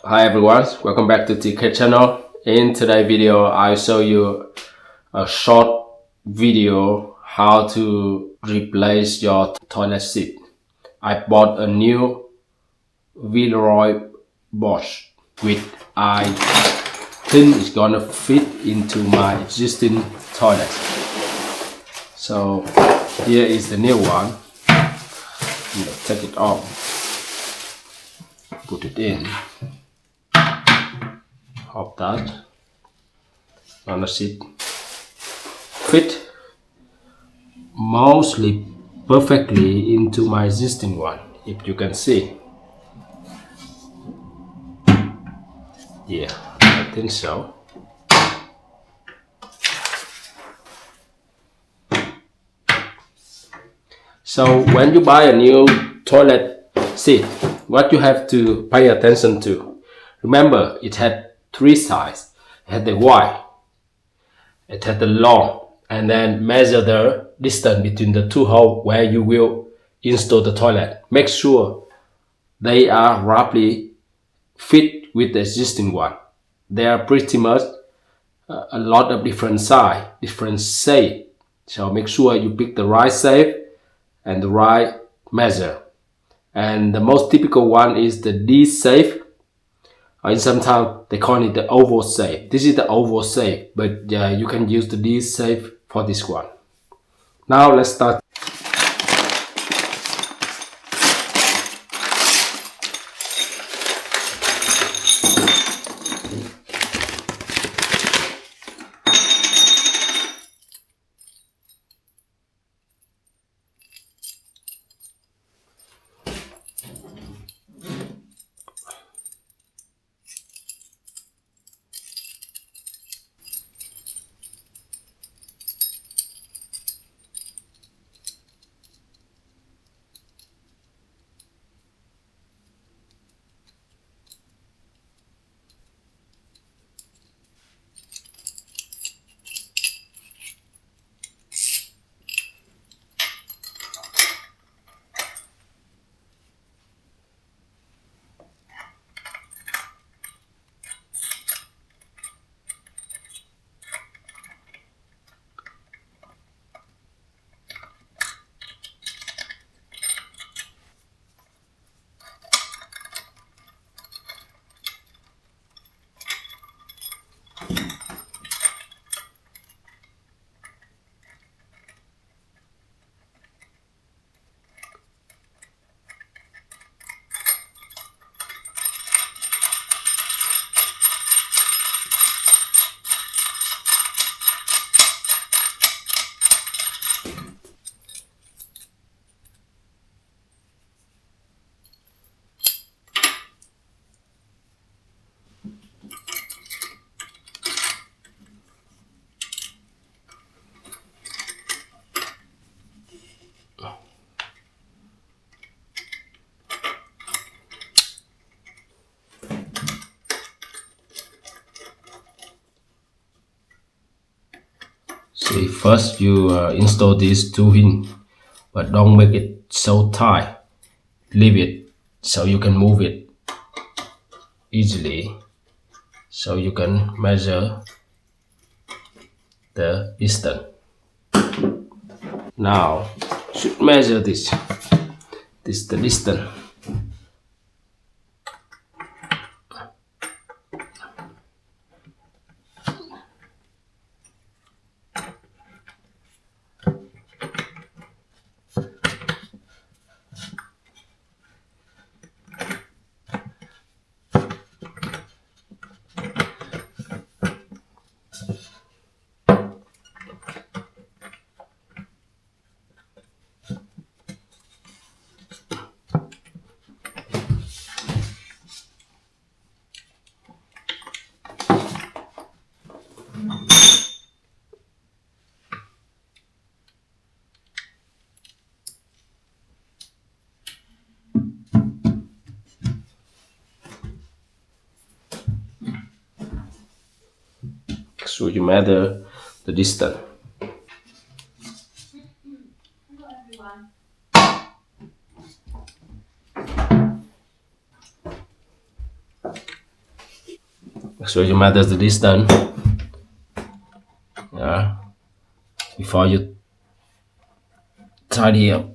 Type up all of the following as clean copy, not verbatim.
Hi everyone, welcome back to TK channel. In today's video, I show you a short video how to replace your toilet seat. I bought a new Villeroy Bosch which I think is gonna fit into my existing toilet. So here is the new one. Take it off, put it in. Of that on the seat fit mostly perfectly into my existing one, if you can see. Yeah, I think so. So when you buy a new toilet seat, what you have to pay attention to, remember it had three sides. It had the wide, it had the long, and then measure the distance between the two holes where you will install the toilet. Make sure they are roughly fit with the existing one. They are pretty much a lot of different size, different shape. So make sure you pick the right shape and the right measure. And the most typical one is the D shape. And sometimes they call it the oval shape. This is the oval shape, but you can use the D shape for this one. Now let's start. See, first you install these two hinges, but don't make it so tight. Leave it so you can move it easily, so you can measure the distance. Now should measure this the distance. So you measure the distance. Make sure you measure the distance. Yeah. Before you tidy up.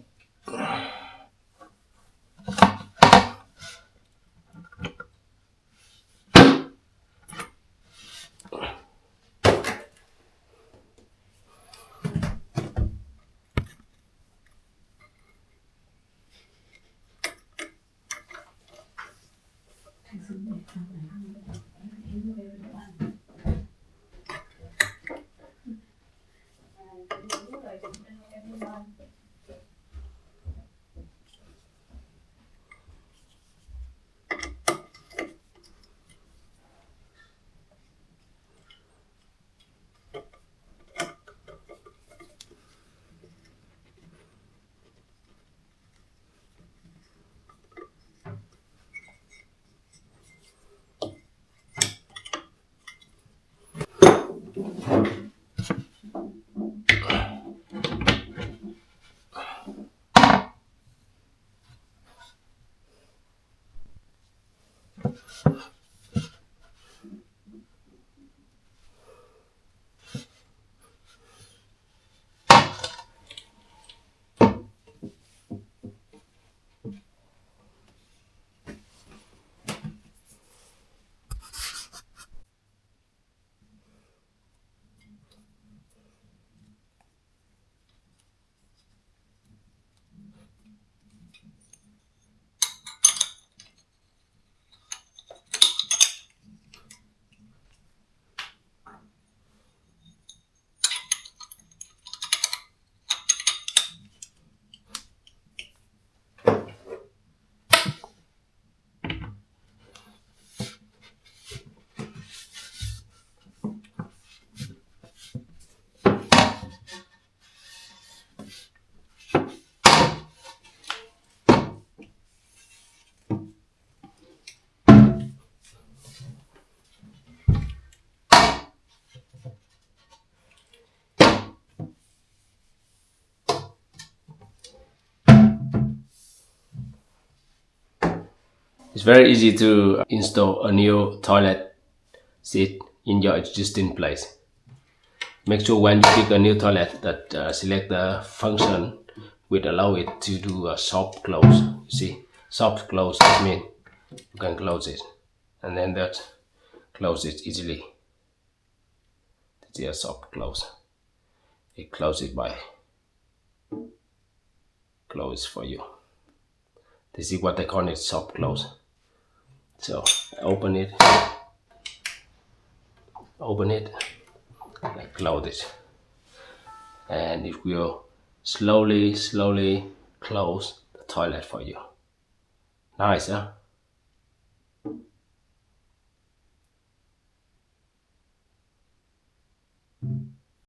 It's very easy to install a new toilet seat in your existing place. Make sure when you pick a new toilet that select the function which allow it to do a soft close. You see, soft close means you can close it, and then that close it easily. It's a soft close. It closes it by close for you. This is what they call it, soft close. So open it, and close it, and it will slowly close the toilet for you. Nice, huh?